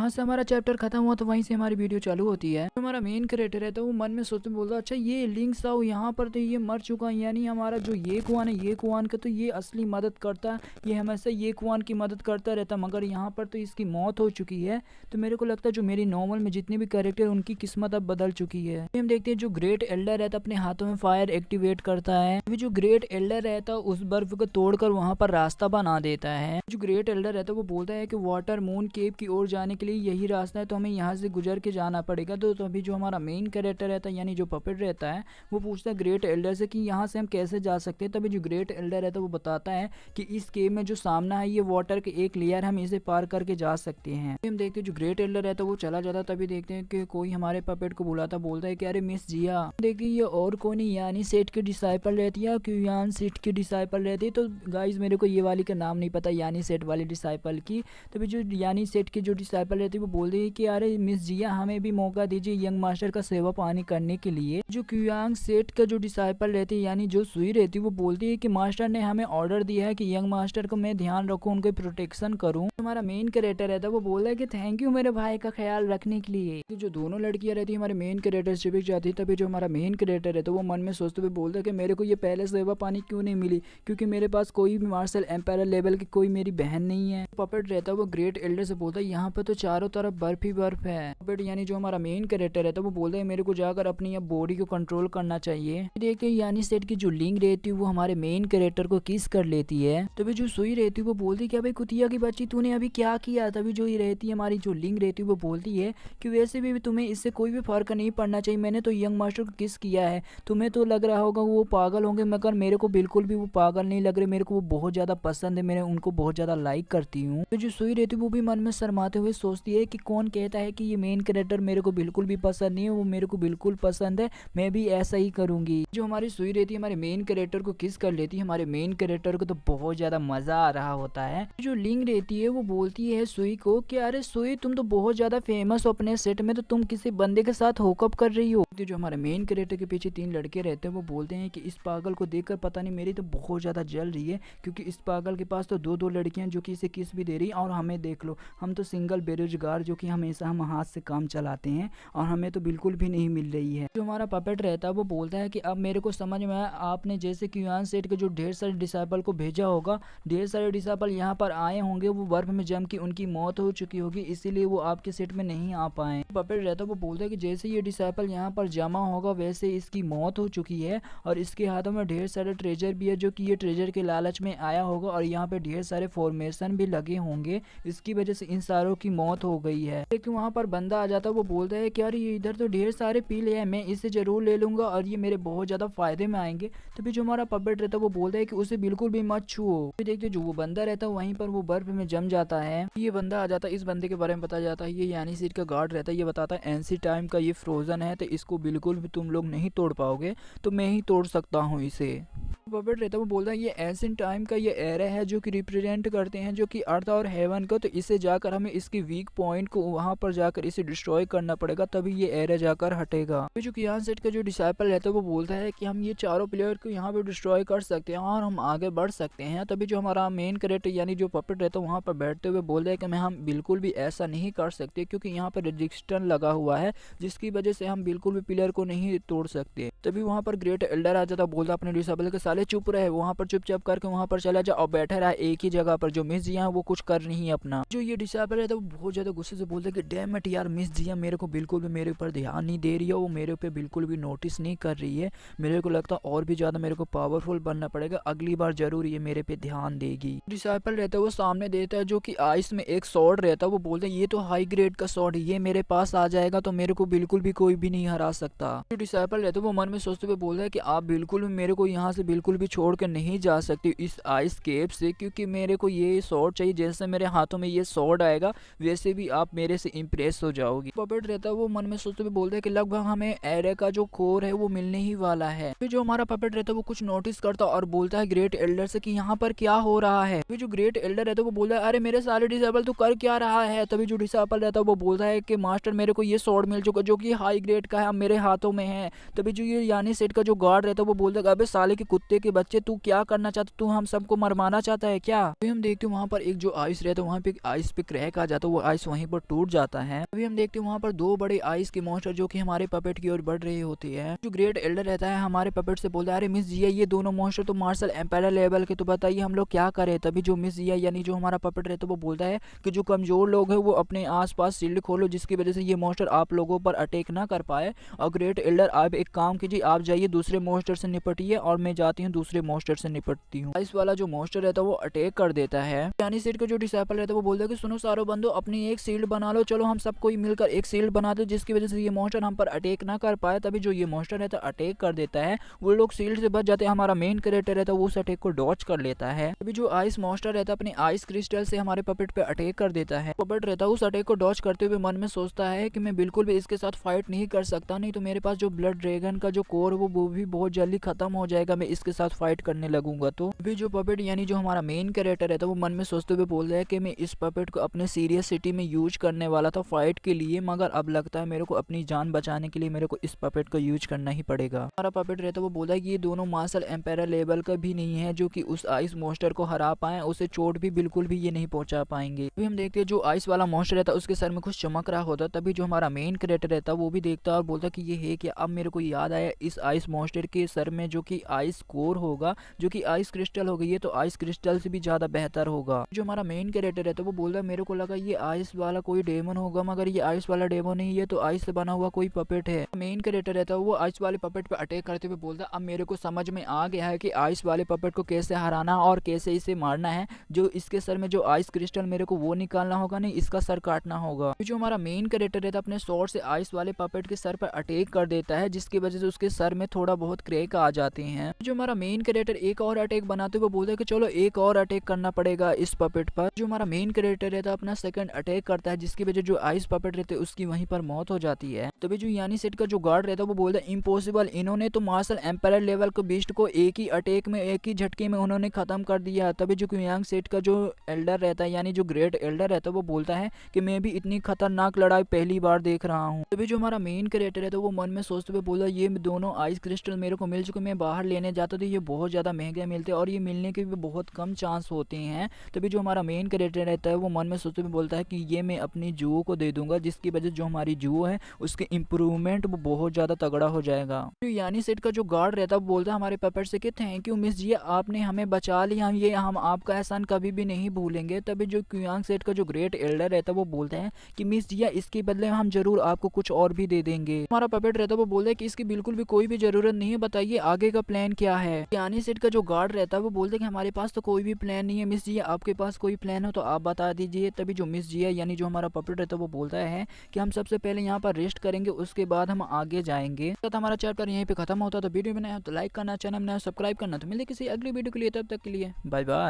वहाँ से हमारा चैप्टर खत्म हुआ तो वहीं से हमारी वीडियो चालू होती है। हमारा मेन क्रिएटर है तो वो मन में सोचते बोलता अच्छा ये लिंक साउ यहाँ पर तो ये मर चुका है, यानी हमारा जो ये कुआन है ये कुआन का तो ये असली मदद करता है, ये हमेशा ये कुआन की मदद करता रहता, मगर यहाँ पर तो इसकी मौत हो चुकी है। तो मेरे को लगता है जो मेरी नॉर्मल में जितने भी कैरेक्टर उनकी किस्मत अब बदल चुकी है। हम देखते हैं जो ग्रेट एल्डर रहता अपने हाथों में फायर एक्टिवेट करता है। अभी जो ग्रेट एल्डर रहता उस बर्फ को तोड़कर वहाँ पर रास्ता बना देता है। जो ग्रेट एल्डर रहता है वो बोलता है कि वाटर मून केव की ओर जाने के लिए यही रास्ता है, तो हमें यहाँ से गुजर के जाना पड़ेगा। तो अभी जो हमारा मेन कैरेक्टर रहता है यानी जो पपेट रहता है वो पूछता है ग्रेट एल्डर से कि यहाँ से हम कैसे जा सकते हैं। तभी जो ग्रेट एल्डर रहता है वो बताता है कि इस केव में जो सामना है ये वाटर के एक लेयर, हम इसे पार करके जा सकते हैं। हम देखते हैं जो ग्रेट एल्डर रहता है वो चला जाता, तभी देखते हैं कि कोई हमारे पपेट को बुलाता, बोलता है कि अरे मिस जिया। देखिए ये और कौन है, यानी सेठ की डिसाइपल रहती है, क्यूयान सेठ की डिसाइपल रहती है। तो गाइज मेरे को ये वाली का नाम नहीं पता, यानी सेठ वाली डिसाइपल की। तभी जो यानी सेठ की जो डिसाइपल रहती है वो बोल रही है कि अरे मिस जिया हमें भी मौका दीजिए यंग मास्टर का सेवा पानी करने के लिए। जो क्यूयांग सेठ का जो डिसाइपल रहती है यानी जो सुई रहती है वो बोलती है कि मास्टर ने हमें ऑर्डर दिया है कि यंग मास्टर को मैं ध्यान रखूं, उनके प्रोटेक्शन करूं। हमारा मेन कैरेक्टर रहता है वो बोल रहा है कि थैंक यू मेरे भाई का ख्याल रखने के लिए। जो दोनों लड़कियां रहती है हमारे मेन कैरेक्टर से चिपक जाती है। तभी जो हमारा मेन कैरेक्टर रहता है वो मन में सोचते हुए बोलता है कि मेरे को ये पहले सेवा पानी क्यों नहीं मिली, क्योंकि मेरे पास कोई भी मार्शल एम्पायर लेवल की कोई मेरी बहन नहीं है। पपेट रहता है वो ग्रेट एल्डर से बोलता है यहाँ पे तो चारों तरफ बर्फ ही बर्फ है। पपेट यानी जो हमारा मेन कैरेक्टर रहता है वो बोलता है मेरे को जाकर अपनी बॉडी को कंट्रोल करना चाहिए। देखते हैं यानी सेट की जो लिंक रहती है वो हमारे मेन कैरेक्टर को किस कर लेती है। तभी जो सुई रहती है वो बोलती है कि भाई कुतिया की बच्ची तूने अभी क्या किया। तभी जो ये रहती है हमारी जो लिंक रहती है वो बोलती है कि वैसे भी तुम्हें इससे कोई भी फर्क नहीं पड़ना चाहिए, मैंने तो यंग मास्टर को किस किया है। तुम्हें तो लग रहा होगा वो पागल होंगे, मगर मेरे को बिल्कुल भी वो पागल नहीं लग रहे, मेरे को वो बहुत ज्यादा पसंद है, मैं उनको बहुत ज्यादा लाइक करती हूँ। तो जो सुई रहती है वो भी मन में शर्माते हुए सोचती है कि कौन कहता है कि ये मेन कैरेक्टर मेरे को बिल्कुल भी पसंद नहीं है, वो मेरे को बिल्कुल पसंद है, मैं भी ऐसा ही करूंगी। जो हमारी सुई रहती है हमारे मेन कैरेक्टर को किस कर लेती है। हमारे मेन कैरेक्टर को तो बहुत ज्यादा मजा आ रहा होता है। जो लिंक रहती है वो बोलती है सुई को कि अरे सुई तुम तो बहुत ज्यादा फेमस हो अपने सेट में, तो तुम किसी बंदे के साथ होकअप कर रही हो। जो हमारे मेन कैरेक्टर के पीछे तीन लड़के रहते हैं वो बोलते हैं कि इस पागल को देखकर पता नहीं मेरी तो बहुत ज्यादा जल रही है, क्योंकि इस पागल के पास तो दो लड़कियां जो कि इसे किस भी दे रही, और हमें देख लो हम तो सिंगल बेरोजगार जो कि हमेशा हम हाथ से काम चलाते हैं और हमें तो बिल्कुल भी नहीं मिल रही है। जो हमारा पपेट रहता है वो बोलता है कि अब मेरे को समझ में आया, आपने जैसे क्यूआन सेठ के जो ढेर सारे डिसाइपल को भेजा होगा, ढेर सारे डिसाइपल यहाँ पर आए होंगे, वो बर्फ में जम के उनकी मौत हो चुकी होगी, इसीलिए वो आपके सेट में नहीं आ पाए। पपेट रहता है वो बोलता है कि जैसे ये डिसाइपल यहाँ पर जमा होगा वैसे इसकी मौत हो चुकी है, और इसके हाथों में ढेर सारे ट्रेजर भी है जो कि ये ट्रेजर के लालच में आया होगा, और यहाँ पे ढेर सारे फॉर्मेशन भी लगे होंगे, इसकी वजह से इन सारों की मौत हो गई है। लेकिन वहाँ पर बंदा आ जाता है वो बोलता है कि यार ये इधर तो ढेर सारे पीले हैं, मैं इसे जरूर ले लूंगा और ये मेरे बहुत ज्यादा फायदे में आएंगे। तो फिर जो हमारा पपेट रहता है वो बोलता है कि उसे बिल्कुल भी मत छुओ। फिर देखते जो वो बंदा रहता है वहीं पर वो बर्फ में जम जाता है। ये बंदा आ जाता है, इस बंदे के बारे में बताया जाता है, ये यानी सीट का गार्ड रहता है, ये बताता है एनसी टाइम का ये फ्रोजन है तो इसको बिल्कुल भी तुम लोग नहीं तोड़ पाओगे, तो मैं ही तोड़ सकता हूँ इसे। पपेट रहता है वो बोलता है ये एंशिएंट टाइम का ये एरे है जो कि रिप्रेजेंट करते हैं जो कि अर्थ और हेवन को, तो इसे जाकर हमें इसकी वीक पॉइंट को वहां पर जाकर इसे डिस्ट्रॉय करना पड़ेगा, तभी ये एरे जाकर हटेगा। जो कि यहाँ सेट का जो डिसाइपल रहता है वो बोलता है कि हम ये चारों प्लेयर को यहाँ पे डिस्ट्रॉय कर सकते हैं और हम आगे बढ़ सकते हैं। तभी जो हमारा मेन कैरेक्टर यानी जो पपेट रहता है वहाँ पर बैठते हुए बोल रहे हैं कि हम बिल्कुल भी ऐसा नहीं कर सकते, क्योंकि यहाँ पर रजिस्टर लगा हुआ है जिसकी वजह से हम बिल्कुल भी प्लेयर को नहीं तोड़ सकते। तभी वहाँ पर ग्रेट एल्डर आ जाता, बोलता अपने डिसाइपल के साले चुप रहे, वहाँ पर चुपचाप करके वहाँ पर चला जा और बैठे रहा एक ही जगह पर, जो मिस जिया वो कुछ कर नहीं है अपना। जो ये डिसाइपल रहता है वो बहुत ज्यादा गुस्से से बोलता है कि डैम इट यार, मिस जिया मेरे को बिल्कुल भी मेरे ऊपर ध्यान नहीं दे रही है, वो मेरे ऊपर बिल्कुल भी नोटिस नहीं कर रही है, मेरे को लगता है और भी ज्यादा मेरे को पावरफुल बनना पड़ेगा, अगली बार जरूर ये मेरे पे ध्यान देगी। डिसाइपल रहता है वो सामने देता है जो कि आइस में एक स्वॉर्ड रहता है, वो बोलते हैं ये तो हाई ग्रेड का स्वॉर्ड, ये मेरे पास आ जाएगा तो मेरे को बिल्कुल भी कोई भी नहीं हरा सकता। जो डिसाइपल रहता है वो मन में सोचते हुए बोलता है कि आप बिल्कुल भी मेरे को यहाँ से बिल्कुल भी छोड़ कर नहीं जा सकते इस आइस केव से, क्योंकि मेरे को ये स्वॉर्ड चाहिए, जैसे मेरे हाथों में ये स्वॉर्ड आएगा वैसे भी आप मेरे से इम्प्रेस हो जाओगी। पपेट रहता है वो मन में सोचते हुए बोलता है कि लगभग हमें एरे का जो कोर है वो मिलने ही वाला है। फिर जो हमारा पपेट रहता है वो कुछ नोटिस करता और बोलता है ग्रेट एल्डर से कि यहाँ पर क्या हो रहा है। फिर जो ग्रेट एल्डर रहता है वो बोलता है अरे मेरे सारे डिसेबल तू कर क्या रहा है। तभी जो डिसेबल रहता है वो बोलता है कि मास्टर मेरे को ये स्वॉर्ड मिल चुका जो कि हाई ग्रेड का है, मेरे हाथों में है। तभी जो ये यानी सेट का जो गार्ड रहता है वो बोलता है अबे साले के कुत्ते कि बच्चे तू क्या करना चाहता, तू हम सबको मरवाना चाहता है क्या। अभी हम देखते हैं वहाँ पर एक जो आइस रहता है वहाँ पे आइस पे क्रैक आ जाता है, वो आइस वहीं पर टूट जाता है। अभी हम देखते हैं वहाँ पर दो बड़े आइस के मॉन्स्टर जो कि हमारे पपेट की ओर बढ़ रहे होते हैं। जो ग्रेट एल्डर रहता है हमारे पपेट से बोलता है अरे मिस जिया ये दोनों मॉन्स्टर तो मार्शल एम्पायर लेवल के, तो बताइए हम लोग क्या करें। तभी जो मिस जिया यानी जो हमारा पपेट रहता है वो बोलता है कि जो कमजोर लोग हैं वो अपने आसपास शील्ड खोलो, जिसकी वजह से ये मॉन्स्टर आप लोगों पर अटैक ना कर पाए। और ग्रेट एल्डर आप एक काम कीजिए, आप जाइए दूसरे मॉन्स्टर से निपटिए और मैं जाती हूँ दूसरे मॉन्स्टर से निपटती हूँ। आइस वाला जो मॉन्स्टर रहता है वो अटैक कर देता है। यानी सेट का जो डिसाइपल रहता है वो बोलता है कि सुनो सारो बंदो अपनी एक शील्ड बना लो, चलो हम सब कोई मिलकर एक शील्ड बना दो जिसकी वजह से ये मॉन्स्टर हम पर अटैक ना कर पाए। तभी जो ये मॉन्स्टर रहता है अटैक कर देता है, वो लोग शील्ड से बच जाते हैं। हमारा मेन कैरेक्टर रहता है वो उस अटैक को डॉच कर लेता है। अभी जो आइस मॉन्स्टर रहता है अपने आइस क्रिस्टल से हमारे पपेट पे अटैक कर देता है। पपेट रहता है उस अटैक को डॉच करते हुए मन में सोचता है कि मैं बिल्कुल भी इसके साथ फाइट नहीं कर सकता, नहीं तो मेरे पास जो ब्लड ड्रैगन का जो कोर वो भी बहुत जल्दी खत्म हो जाएगा, मैं इसके साथ फाइट करने लगूंगा। तो अभी जो पपेट यानी जो हमारा मेन कैरेक्टर रहता है वो मन में सोचते हुए बोल रहा है कि मैं इस पपेट को अपने सीरियस सिटी में यूज करने वाला था फाइट के लिए, मगर अब लगता है मेरे को अपनी जान बचाने के लिए मेरे को इस पपेट को यूज करना ही पड़ेगा। हमारा पपेट रहता है वो बोला कि ये दोनों मार्शल एम्पायर लेवल का भी नहीं है जो कि उस आइस मॉन्स्टर को हरा पाए, उसे चोट भी बिल्कुल भी ये नहीं पहुंचा पाएंगे। अभी हम देखते हैं जो आइस वाला मॉन्स्टर रहता है उसके सर में कुछ चमक रहा होता है। तभी जो हमारा मेन कैरेक्टर रहता है वो भी देखता है और बोलता कि ये है क्या। अब मेरे को याद आया इस आइस मॉन्स्टर के सर में जो कि आइस कोर होगा, जो कि आइस क्रिस्टल हो गई है, तो आइस क्रिस्टल से भी ज्यादा बेहतर होगा। जो हमारा मेन कैरेक्टर रहता है वो बोल रहा है मेरे को लगा ये आइस वाला कोई डेमन होगा, मगर ये आइस वाला डेमन नहीं है, तो आइस से बना हुआ कोई पपेट है। मेन कैरेक्टर रहता है वो आइस वाले पपेट पे अटैक करते हुए बोलता है अब मेरे को समझ में आ गया है कि आइस वाले पपेट को कैसे हराना और कैसे इसे मारना है। जो इसके सर में जो आइस क्रिस्टल मेरे को वो निकालना होगा, नहीं इसका सर काटना होगा। जो हमारा मेन कैरेक्टर रहता है अपने स्वॉर्ड से आइस वाले पपेट के सर पर अटैक कर देता है, जिसकी वजह से उसके सर में थोड़ा बहुत क्रैक आ जाते हैं। जो हमारा मेन कैरेक्टर एक और अटैक बनाते हुए बोलता है कि चलो एक और अटैक करना पड़ेगा इस पपेट पर। जो हमारा मेन कैरेक्टर रहता है अपना सेकंड अटैक करता है, जिसकी वजह जो आइस पपेट रहते हैं उसकी वहीं पर मौत हो जाती है। तभी जो यानी सेट का जो गार्ड रहता है वो बोलता है इम्पॉसिबल, इन्होंने तो मार्शल एम्पायर लेवल के बीस्ट को एक ही अटैक में एक ही झटके में उन्होंने खत्म कर दिया। तभी जो क्वियांग सेट का जो एल्डर रहता है यानी जो ग्रेट एल्डर रहता है वो बोलता है कि मैं भी इतनी खतरनाक लड़ाई पहली बार देख रहा हूँ। तभी जो हमारा मेन कैरेक्टर है तो वो मन में सोचते हुए बोला ये दोनों आइस क्रिस्टल मेरे को मिल चुके, मैं बाहर लेने जाता तो ये बहुत ज्यादा महंगे मिलते और ये मिलने के भी बहुत कम चांस होते हैं। तभी जो हमारा मेन कैरेक्टर रहता है वो मन में सोचते हुए बोलता है कि ये मैं अपनी जुओ को दे दूंगा, जिसकी वजह जो हमारी जुओ है उसके इम्प्रूवमेंट वो बहुत ज्यादा तगड़ा हो जाएगा। जो यानी सेट का जो गार्ड रहता है वो बोलता है हमारे पपेट से कि थैंक यू मिस जी, आपने हमें बचा लिया, हम आपका एहसान कभी भी नहीं भूलेंगे। तभी जो क्वियांग सेट का जो ग्रेट एल्डर रहता है वो बोलता है कि मिस जिया इसके बदले हम जरूर आपको कुछ और भी दे देंगे। हमारा पपेट रहता है वो बोलता है कि इसकी बिल्कुल भी कोई भी जरूरत नहीं है, बताइए आगे का प्लान क्या है। यानी सेट का जो गार्ड रहता है वो बोलता है कि हमारे पास तो कोई भी प्लान नहीं है मिस जिया, आपके पास कोई प्लान हो तो आप बता दीजिए। तभी जो मिस जिया यानी जो हमारा पपेट रहता है वो बोलता है कि हम सबसे पहले यहाँ पर रेस्ट करेंगे, उसके बाद हम आगे जाएंगे। तो हमारा चैप्टर यहीं पे खत्म होता है। तो वीडियो बनाया तो लाइक करना, चैनल बनाया सब्सक्राइब करना। तो मिलते किसी अगली वीडियो के लिए, तब तक के लिए बाय बाय।